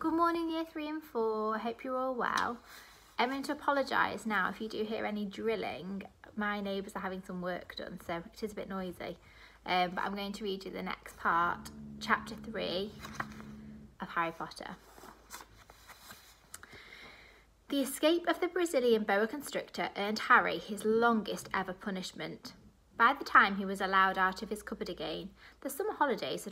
Good morning Year 3 and 4, I hope you're all well. I'm going to apologise now if you do hear any drilling. My neighbours are having some work done, so it is a bit noisy. But I'm going to read you the next part, chapter 3 of Harry Potter. The escape of the Brazilian boa constrictor earned Harry his longest ever punishment. By the time he was allowed out of his cupboard again, the summer holidays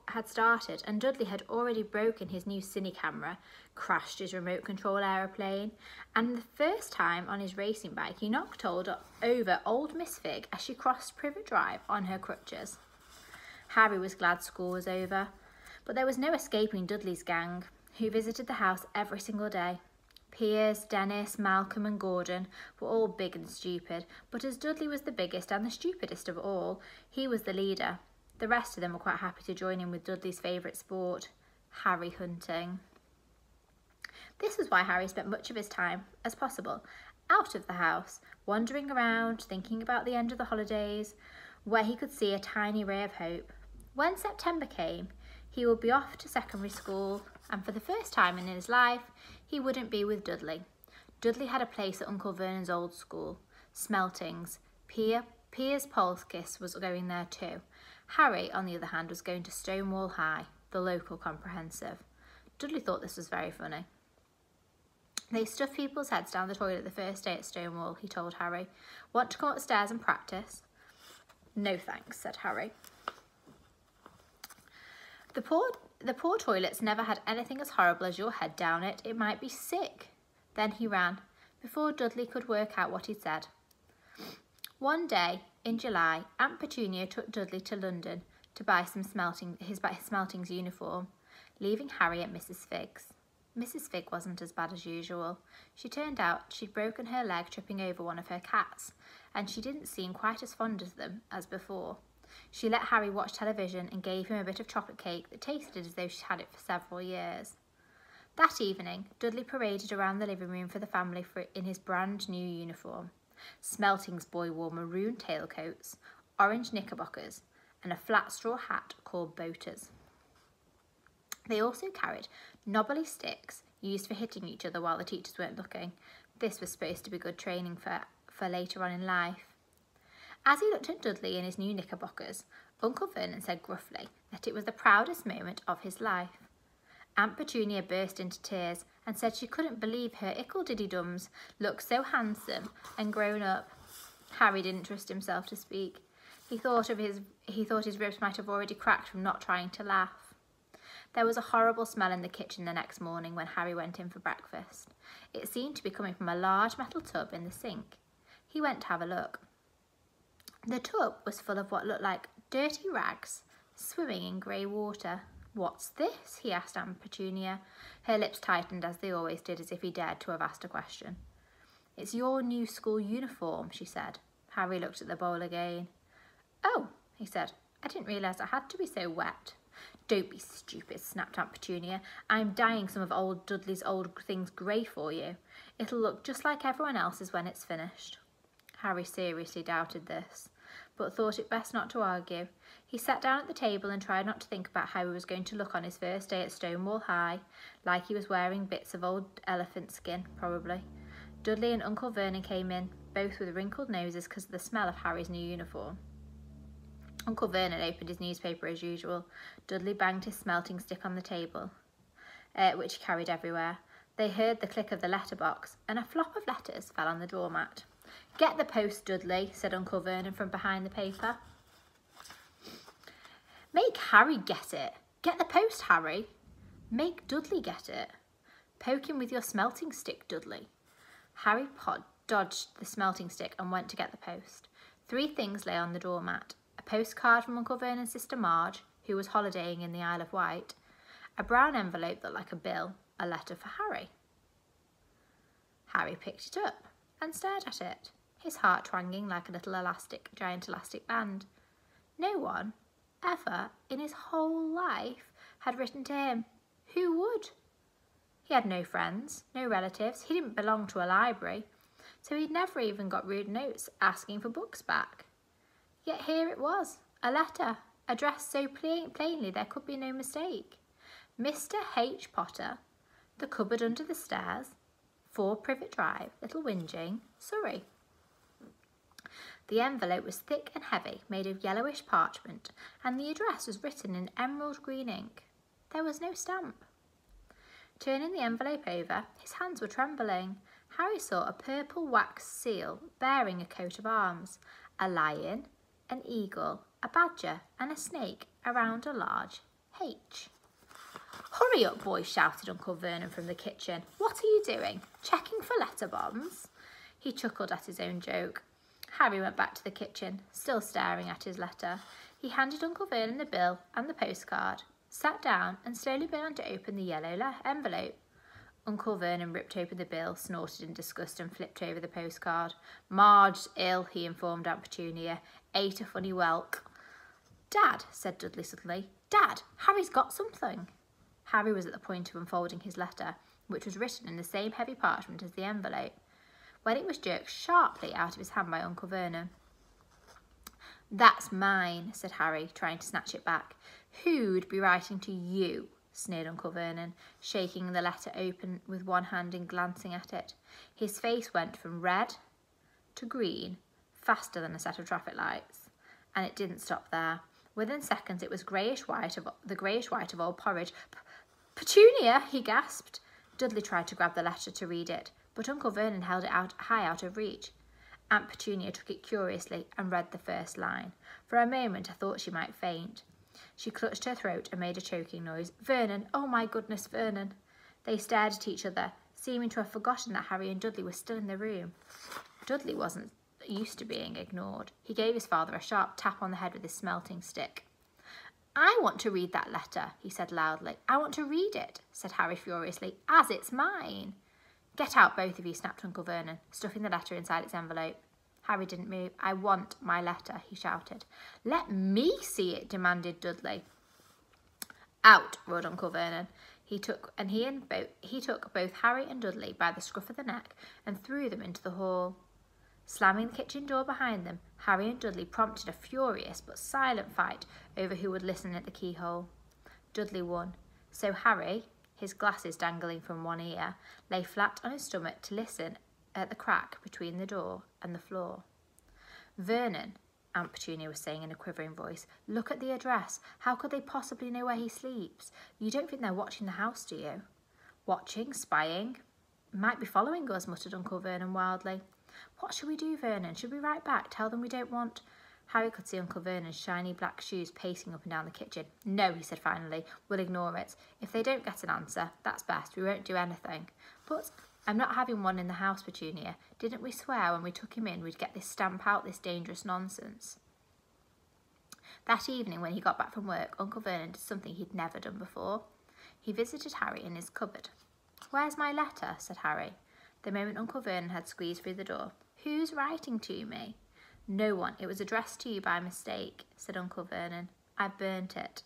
had started and Dudley had already broken his new cine camera, crashed his remote control aeroplane, and the first time on his racing bike he knocked over old Miss Fig as she crossed Privet Drive on her crutches. Harry was glad school was over, but there was no escaping Dudley's gang, who visited the house every single day. Piers, Dennis, Malcolm and Gordon were all big and stupid, but as Dudley was the biggest and the stupidest of all, he was the leader. The rest of them were quite happy to join in with Dudley's favourite sport, Harry hunting. This was why Harry spent much of his time, as possible, out of the house, wandering around, thinking about the end of the holidays, where he could see a tiny ray of hope. When September came, he would be off to secondary school, and for the first time in his life, he wouldn't be with Dudley. Dudley had a place at Uncle Vernon's old school, Smeltings. Piers Polkiss was going there too. Harry, on the other hand, was going to Stonewall High, the local comprehensive. Dudley thought this was very funny. They stuffed people's heads down the toilet the first day at Stonewall, he told Harry. Want to come upstairs and practice? No thanks, said Harry. The poor toilets never had anything as horrible as your head down it. It might be sick. Then he ran, before Dudley could work out what he'd said. One day, in July, Aunt Petunia took Dudley to London to buy his Smeltings uniform, leaving Harry at Mrs. Fig's. Mrs. Fig wasn't as bad as usual. She turned out she'd broken her leg tripping over one of her cats, and she didn't seem quite as fond of them as before. She let Harry watch television and gave him a bit of chocolate cake that tasted as though she'd had it for several years. That evening, Dudley paraded around the living room for the family in his brand new uniform. Smelting's boy wore maroon tailcoats, orange knickerbockers, and a flat straw hat called boaters. They also carried knobbly sticks used for hitting each other while the teachers weren't looking. This was supposed to be good training for later on in life. As he looked at Dudley in his new knickerbockers, Uncle Vernon said gruffly that it was the proudest moment of his life. Aunt Petunia burst into tears and said she couldn't believe her ickle-diddy-dums looked so handsome and grown up. Harry didn't trust himself to speak. He thought his ribs might have already cracked from not trying to laugh. There was a horrible smell in the kitchen the next morning when Harry went in for breakfast. It seemed to be coming from a large metal tub in the sink. He went to have a look. The tub was full of what looked like dirty rags, swimming in grey water. "What's this?" he asked Aunt Petunia. Her lips tightened as they always did, as if he dared to have asked a question. "It's your new school uniform," she said. Harry looked at the bowl again. "Oh," he said, "I didn't realise it had to be so wet." "Don't be stupid," snapped Aunt Petunia. "I'm dyeing some of old Dudley's old things grey for you. It'll look just like everyone else's when it's finished." Harry seriously doubted this, but thought it best not to argue. He sat down at the table and tried not to think about how he was going to look on his first day at Stonewall High, like he was wearing bits of old elephant skin, probably. Dudley and Uncle Vernon came in, both with wrinkled noses because of the smell of Harry's new uniform. Uncle Vernon opened his newspaper as usual. Dudley banged his smelting stick on the table, which he carried everywhere. They heard the click of the letterbox, and a flop of letters fell on the doormat. "Get the post, Dudley," said Uncle Vernon from behind the paper. "Make Harry get it. Get the post, Harry." "Make Dudley get it." "Poke him with your smelting stick, Dudley." Harry dodged the smelting stick and went to get the post. 3 things lay on the doormat. A postcard from Uncle Vernon's sister Marge, who was holidaying in the Isle of Wight. A brown envelope that looked like a bill. A letter for Harry. Harry picked it up and stared at it, his heart twanging like a little giant elastic band. No one, ever, in his whole life, had written to him. Who would? He had no friends, no relatives. He didn't belong to a library, so he'd never even got rude notes asking for books back. Yet here it was, a letter, addressed so plainly there could be no mistake. Mr. H. Potter, The Cupboard Under the Stairs, 4 Privet Drive, Little Whinging, Surrey. The envelope was thick and heavy, made of yellowish parchment, and the address was written in emerald green ink. There was no stamp. Turning the envelope over, his hands were trembling. Harry saw a purple wax seal bearing a coat of arms, a lion, an eagle, a badger, and a snake around a large H. "Hurry up, boy," shouted Uncle Vernon from the kitchen. "What are you doing? Checking for letter bombs?" He chuckled at his own joke. Harry went back to the kitchen, still staring at his letter. He handed Uncle Vernon the bill and the postcard, sat down and slowly began to open the yellow envelope. Uncle Vernon ripped open the bill, snorted in disgust and flipped over the postcard. "Marge's ill," he informed Aunt Petunia. "Ate a funny whelk." "Dad," said Dudley suddenly. "Dad, Harry's got something." Harry was at the point of unfolding his letter, which was written in the same heavy parchment as the envelope, when it was jerked sharply out of his hand by Uncle Vernon. "That's mine," said Harry, trying to snatch it back. "Who'd be writing to you?" sneered Uncle Vernon, shaking the letter open with one hand and glancing at it. His face went from red to green faster than a set of traffic lights, and it didn't stop there. Within seconds it was the greyish white of old porridge. "Petunia!" he gasped. Dudley tried to grab the letter to read it, but Uncle Vernon held it high out of reach. Aunt Petunia took it curiously and read the first line. For a moment I thought she might faint. She clutched her throat and made a choking noise. "Vernon! Oh my goodness, Vernon!" They stared at each other, seeming to have forgotten that Harry and Dudley were still in the room. Dudley wasn't used to being ignored. He gave his father a sharp tap on the head with his smelting stick. "I want to read that letter," he said loudly. "I want to read it," said Harry furiously, "as it's mine." "Get out, both of you," snapped Uncle Vernon, stuffing the letter inside its envelope. Harry didn't move. "I want my letter," he shouted. "Let me see it," demanded Dudley. "Out," roared Uncle Vernon. He took both Harry and Dudley by the scruff of the neck and threw them into the hall. Slamming the kitchen door behind them, Harry and Dudley prompted a furious but silent fight over who would listen at the keyhole. Dudley won, so Harry, his glasses dangling from one ear, lay flat on his stomach to listen at the crack between the door and the floor. "Vernon," Aunt Petunia was saying in a quivering voice, "look at the address. How could they possibly know where he sleeps? You don't think they're watching the house, do you?" "Watching? Spying? Might be following us," muttered Uncle Vernon wildly. "What should we do, Vernon? Should we write back? Tell them we don't want—" Harry could see Uncle Vernon's shiny black shoes pacing up and down the kitchen. "No," he said finally, "we'll ignore it. If they don't get an answer, that's best. We won't do anything." "But I'm not having one in the house, Petunia. Didn't we swear when we took him in we'd get this stamp out this dangerous nonsense?" That evening when he got back from work, Uncle Vernon did something he'd never done before. He visited Harry in his cupboard. "Where's my letter?" said Harry, the moment Uncle Vernon had squeezed through the door. "Who's writing to me?" "No one. It was addressed to you by mistake," said Uncle Vernon. "I burnt it."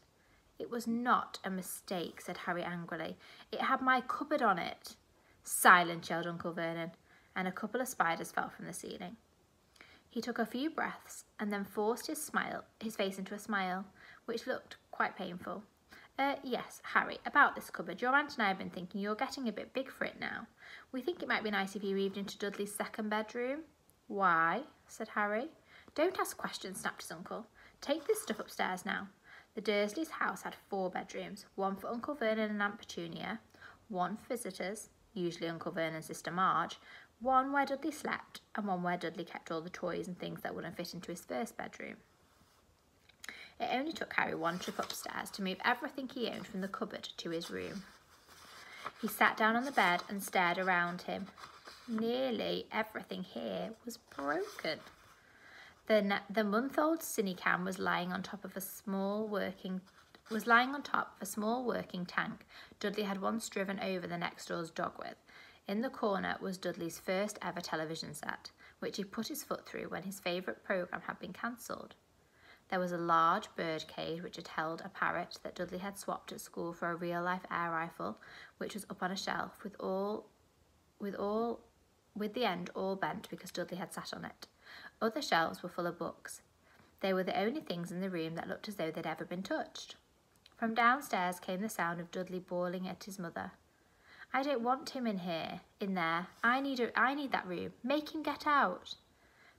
"It was not a mistake," said Harry angrily. "It had my cupboard on it." "Silence," yelled Uncle Vernon, and a couple of spiders fell from the ceiling. He took a few breaths and then forced his face into a smile, which looked quite painful. Yes, Harry, about this cupboard. Your aunt and I have been thinking you're getting a bit big for it now. We think it might be nice if you moved into Dudley's second bedroom." "Why?" said Harry. "Don't ask questions," snapped his uncle. "Take this stuff upstairs now." The Dursleys' house had 4 bedrooms, one for Uncle Vernon and Aunt Petunia, one for visitors, usually Uncle Vernon's sister Marge, one where Dudley slept, and one where Dudley kept all the toys and things that wouldn't fit into his first bedroom. It only took Harry one trip upstairs to move everything he owned from the cupboard to his room. He sat down on the bed and stared around him. Nearly everything here was broken. The month-old Cinnamon was lying on top of a small working tank Dudley had once driven over the next door's dog with. In the corner was Dudley's first ever television set, which he put his foot through when his favourite programme had been cancelled. There was a large bird cage which had held a parrot that Dudley had swapped at school for a real-life air rifle, which was up on a shelf with the end all bent because Dudley had sat on it. Other shelves were full of books. They were the only things in the room that looked as though they'd ever been touched. From downstairs came the sound of Dudley bawling at his mother. I don't want him in there. I need that room. Make him get out.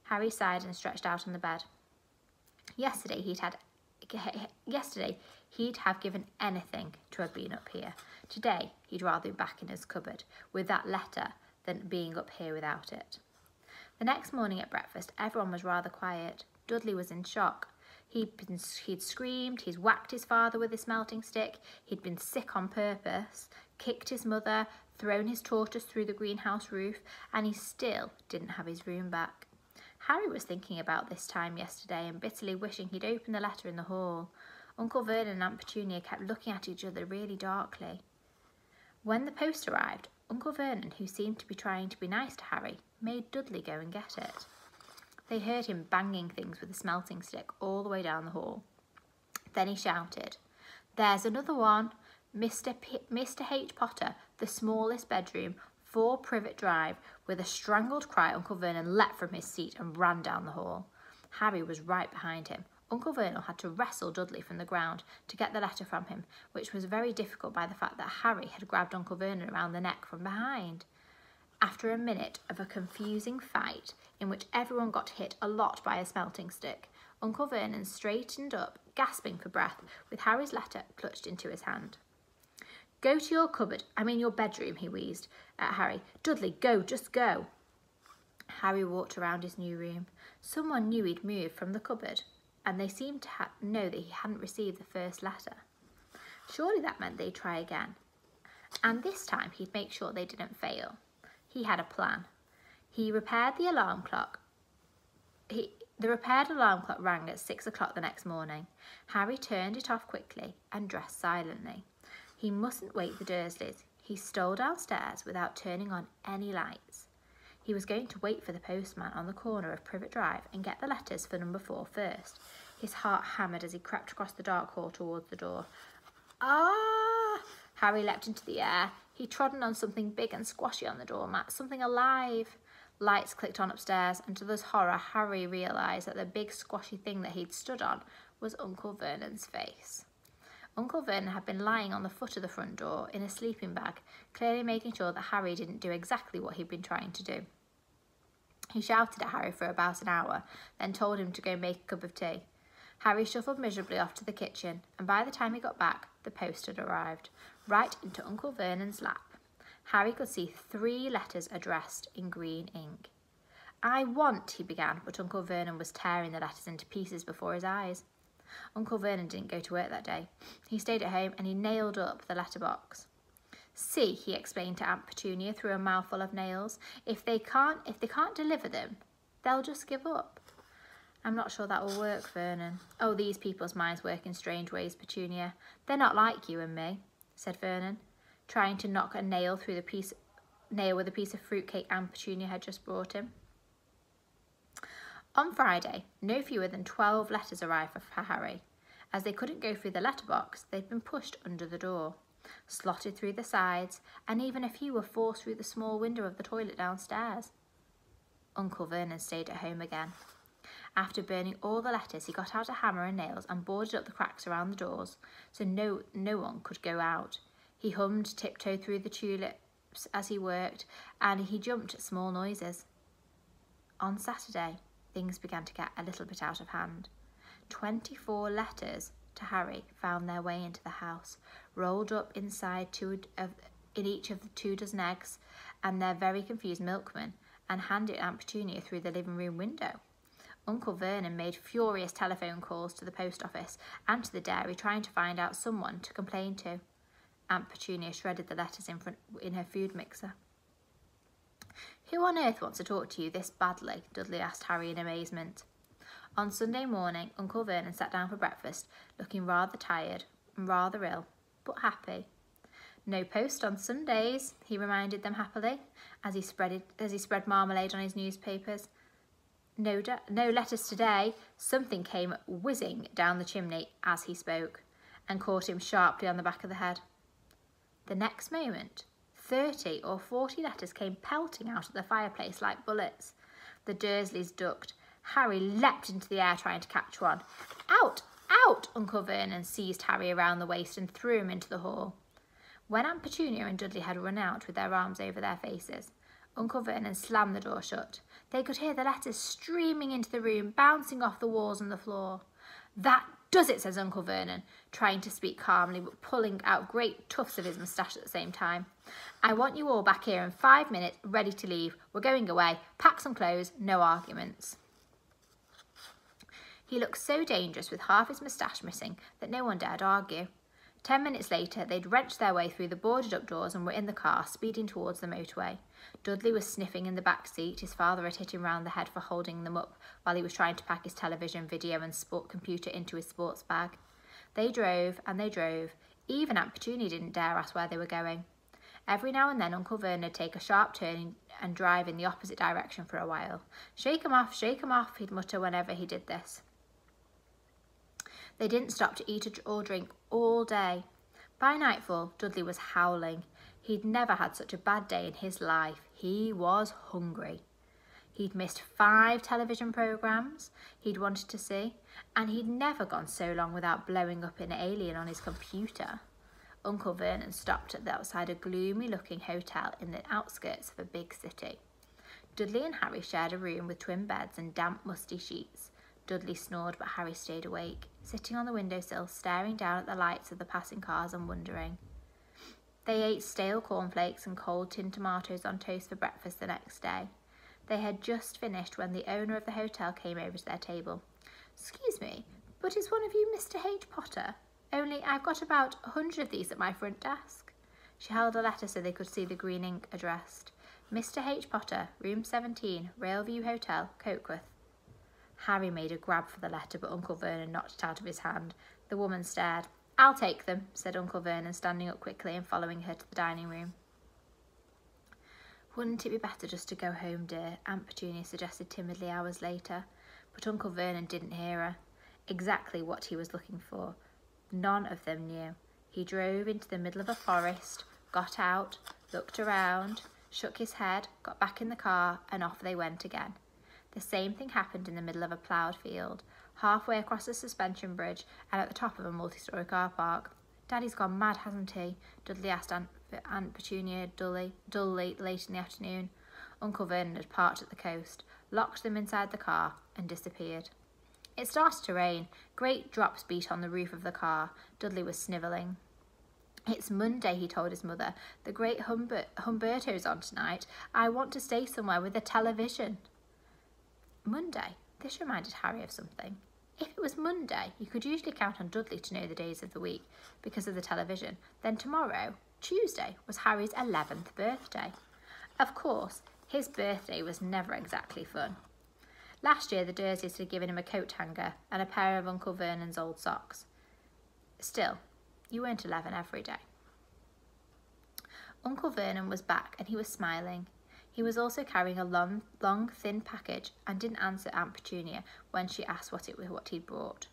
Harry sighed and stretched out on the bed. Yesterday he'd have given anything to have been up here. Today he'd rather be back in his cupboard with that letter than being up here without it. The next morning at breakfast, everyone was rather quiet. Dudley was in shock. He'd screamed, he'd whacked his father with his smelting stick, he'd been sick on purpose, kicked his mother, thrown his tortoise through the greenhouse roof, and he still didn't have his room back. Harry was thinking about this time yesterday and bitterly wishing he'd opened the letter in the hall. Uncle Vernon and Aunt Petunia kept looking at each other really darkly. When the post arrived, Uncle Vernon, who seemed to be trying to be nice to Harry, made Dudley go and get it. They heard him banging things with a smelting stick all the way down the hall. Then he shouted, "There's another one. Mr. H. Potter, the smallest bedroom, 4 Privet Drive." With a strangled cry, Uncle Vernon leapt from his seat and ran down the hall. Harry was right behind him. Uncle Vernon had to wrestle Dudley from the ground to get the letter from him, which was very difficult by the fact that Harry had grabbed Uncle Vernon around the neck from behind. After a minute of a confusing fight, in which everyone got hit a lot by a smelting stick, Uncle Vernon straightened up, gasping for breath, with Harry's letter clutched into his hand. "Go to your cupboard, your bedroom," he wheezed at Harry. "Dudley, go, just go." Harry walked around his new room. Someone knew he'd moved from the cupboard, and they seemed to know that he hadn't received the first letter. Surely that meant they'd try again, and this time he'd make sure they didn't fail. He had a plan. He repaired the alarm clock. The repaired alarm clock rang at 6 o'clock the next morning. Harry turned it off quickly and dressed silently. He mustn't wake the Dursleys. He stole downstairs without turning on any lights. He was going to wait for the postman on the corner of Privet Drive and get the letters for number 4 first. His heart hammered as he crept across the dark hall towards the door. Ah! Harry leapt into the air. He'd trodden on something big and squashy on the doormat, something alive. Lights clicked on upstairs, and to his horror, Harry realised that the big squashy thing that he'd stood on was Uncle Vernon's face. Uncle Vernon had been lying on the foot of the front door in a sleeping bag, clearly making sure that Harry didn't do exactly what he'd been trying to do. He shouted at Harry for about an hour, then told him to go make a cup of tea. Harry shuffled miserably off to the kitchen, and by the time he got back, the post had arrived, right into Uncle Vernon's lap. Harry could see 3 letters addressed in green ink. "I want," he began, but Uncle Vernon was tearing the letters into pieces before his eyes. Uncle Vernon didn't go to work that day. He stayed at home and he nailed up the letterbox. "See," he explained to Aunt Petunia through a mouthful of nails, if they can't deliver them, they'll just give up." "I'm not sure that will work, Vernon." "Oh, these people's minds work in strange ways, Petunia. They're not like you and me," said Vernon, trying to knock a nail through the nail with a piece of fruitcake Aunt Petunia had just brought him. On Friday, no fewer than 12 letters arrived for Harry. As they couldn't go through the letterbox, they'd been pushed under the door, slotted through the sides, and even a few were forced through the small window of the toilet downstairs. Uncle Vernon stayed at home again. After burning all the letters, he got out a hammer and nails and boarded up the cracks around the doors, so no one could go out. He hummed Tiptoe Through the Tulips as he worked, and he jumped at small noises. On Saturday, things began to get a little bit out of hand. 24 letters to Harry found their way into the house, rolled up inside in each of the 2 dozen eggs and their very confused milkman, and handed Aunt Petunia through the living room window. Uncle Vernon made furious telephone calls to the post office and to the dairy, trying to find out someone to complain to. Aunt Petunia shredded the letters in her food mixer. "Who on earth wants to talk to you this badly?" Dudley asked Harry in amazement. On Sunday morning, Uncle Vernon sat down for breakfast, looking rather tired and rather ill, but happy. "No post on Sundays," he reminded them happily, as he spread marmalade on his newspapers. No letters today." Something came whizzing down the chimney as he spoke, and caught him sharply on the back of the head. The next moment, 30 or 40 letters came pelting out at the fireplace like bullets. The Dursleys ducked. Harry leapt into the air trying to catch one. "Out! Out!" Uncle Vernon seized Harry around the waist and threw him into the hall. When Aunt Petunia and Dudley had run out with their arms over their faces, Uncle Vernon slammed the door shut. They could hear the letters streaming into the room, bouncing off the walls and the floor. "That does it," says Uncle Vernon, trying to speak calmly but pulling out great tufts of his moustache at the same time. "I want you all back here in 5 minutes, ready to leave. We're going away. Pack some clothes, no arguments." He looked so dangerous with half his moustache missing that no one dared argue. 10 minutes later, they'd wrenched their way through the boarded-up doors and were in the car, speeding towards the motorway. Dudley was sniffing in the back seat. His father had hit him round the head for holding them up while he was trying to pack his television, video and sport computer into his sports bag. They drove and they drove. Even Aunt Petunia didn't dare ask where they were going. Every now and then Uncle Vernon would take a sharp turn and drive in the opposite direction for a while. Shake 'em off, he'd mutter whenever he did this. They didn't stop to eat or drink all day. By nightfall, Dudley was howling. He'd never had such a bad day in his life. He was hungry. He'd missed 5 television programmes he'd wanted to see, and he'd never gone so long without blowing up an alien on his computer. Uncle Vernon stopped outside a gloomy-looking hotel in the outskirts of a big city. Dudley and Harry shared a room with twin beds and damp, musty sheets. Dudley snored, but Harry stayed awake, sitting on the windowsill, staring down at the lights of the passing cars and wondering. They ate stale cornflakes and cold tinned tomatoes on toast for breakfast the next day. They had just finished when the owner of the hotel came over to their table. "Excuse me, but is one of you Mr. H. Potter? Only I've got about 100 of these at my front desk." She held a letter so they could see the green ink addressed. "Mr. H. Potter, room 17, Railview Hotel, Cokeworth." Harry made a grab for the letter, but Uncle Vernon knocked it out of his hand. The woman stared. "I'll take them," said Uncle Vernon, standing up quickly and following her to the dining room. "Wouldn't it be better just to go home, dear?" Aunt Petunia suggested timidly hours later. But Uncle Vernon didn't hear her. Exactly what he was looking for, none of them knew. He drove into the middle of a forest, got out, looked around, shook his head, got back in the car, and off they went again. The same thing happened in the middle of a ploughed field, halfway across a suspension bridge and at the top of a multi-storey car park. "Daddy's gone mad, hasn't he?" Dudley asked Aunt Petunia dully late in the afternoon. Uncle Vernon had parked at the coast, locked them inside the car and disappeared. It started to rain. Great drops beat on the roof of the car. Dudley was snivelling. "It's Monday," he told his mother. "The great Humberto's on tonight. I want to stay somewhere with a television." Monday? This reminded Harry of something. If it was Monday, you could usually count on Dudley to know the days of the week because of the television. Then tomorrow, Tuesday, was Harry's 11th birthday. Of course, his birthday was never exactly fun. Last year, the Dursleys had given him a coat hanger and a pair of Uncle Vernon's old socks. Still, you weren't 11 every day. Uncle Vernon was back and he was smiling. He was also carrying a long, thin package and didn't answer Aunt Petunia when she asked what he'd brought.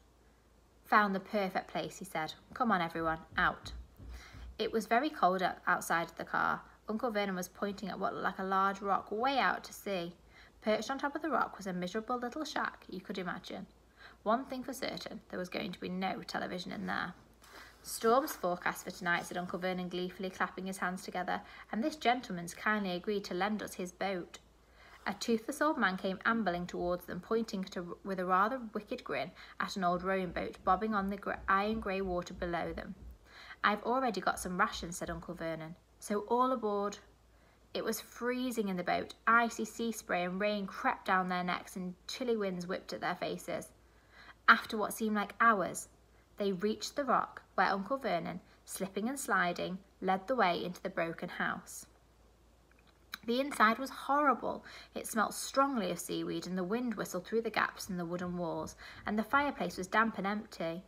"Found the perfect place," he said. "Come on, everyone, out." It was very cold outside the car. Uncle Vernon was pointing at what looked like a large rock way out to sea. Perched on top of the rock was a miserable little shack you could imagine. One thing for certain, there was going to be no television in there. "Storms forecast for tonight," said Uncle Vernon gleefully, clapping his hands together, "and this gentleman's kindly agreed to lend us his boat." A toothless old man came ambling towards them, pointing with a rather wicked grin at an old rowing boat bobbing on the iron grey water below them. "I've already got some rations," said Uncle Vernon, "so all aboard." It was freezing in the boat. Icy sea spray and rain crept down their necks and chilly winds whipped at their faces. After what seemed like hours, they reached the rock where Uncle Vernon, slipping and sliding, led the way into the broken house. The inside was horrible. It smelt strongly of seaweed and the wind whistled through the gaps in the wooden walls, and the fireplace was damp and empty.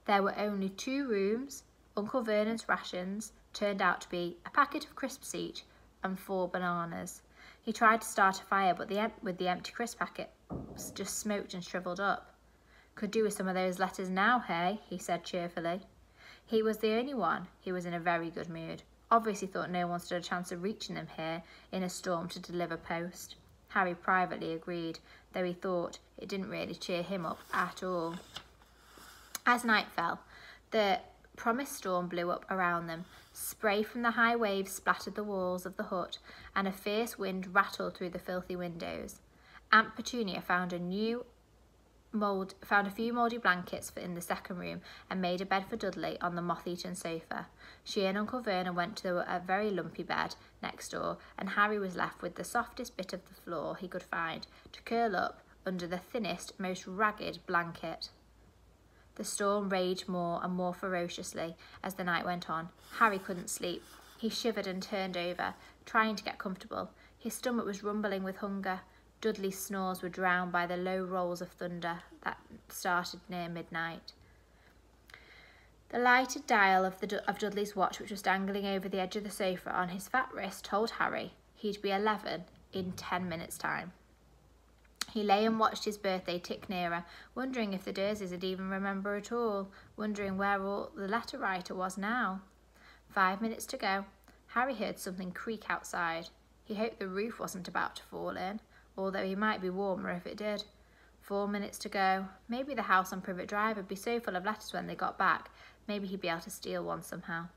There were only 2 rooms. Uncle Vernon's rations turned out to be a packet of crisps each and 4 bananas. He tried to start a fire, but with the empty crisp packet just smoked and shriveled up. "Could do with some of those letters now, hey?" he said cheerfully. He was the only one who was in a very good mood. Obviously thought no one stood a chance of reaching them here in a storm to deliver post. Harry privately agreed, though he thought it didn't really cheer him up at all. As night fell, the promised storm blew up around them. Spray from the high waves splattered the walls of the hut, and a fierce wind rattled through the filthy windows. Aunt Petunia found a few mouldy blankets in the second room and made a bed for Dudley on the moth-eaten sofa. She and Uncle Vernon went to a very lumpy bed next door, and Harry was left with the softest bit of the floor he could find to curl up under the thinnest, most ragged blanket. The storm raged more and more ferociously as the night went on. Harry couldn't sleep. He shivered and turned over, trying to get comfortable. His stomach was rumbling with hunger. Dudley's snores were drowned by the low rolls of thunder that started near midnight. The lighted dial of Dudley's watch, which was dangling over the edge of the sofa on his fat wrist, told Harry he'd be 11 in 10 minutes' time. He lay and watched his birthday tick nearer, wondering if the Dursleys would even remember at all, wondering where all the letter writer was now. 5 minutes to go. Harry heard something creak outside. He hoped the roof wasn't about to fall in, although he might be warmer if it did. 4 minutes to go. Maybe the house on Privet Drive would be so full of letters when they got back. Maybe he'd be able to steal one somehow.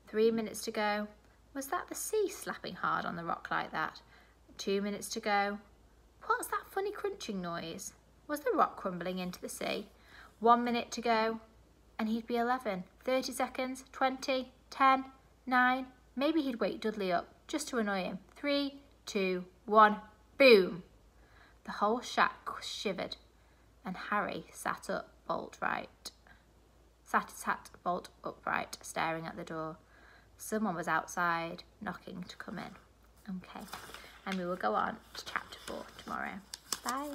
3 minutes to go. Was that the sea slapping hard on the rock like that? 2 minutes to go. What's that funny crunching noise? Was the rock crumbling into the sea? 1 minute to go, and he'd be 11. 30 seconds, 20, 10, 9. Maybe he'd wake Dudley up, just to annoy him. 3, 2, 1, boom! The whole shack shivered, and Harry sat bolt upright, staring at the door. Someone was outside, knocking to come in. Okay. And we will go on to chapter 4 tomorrow. Bye.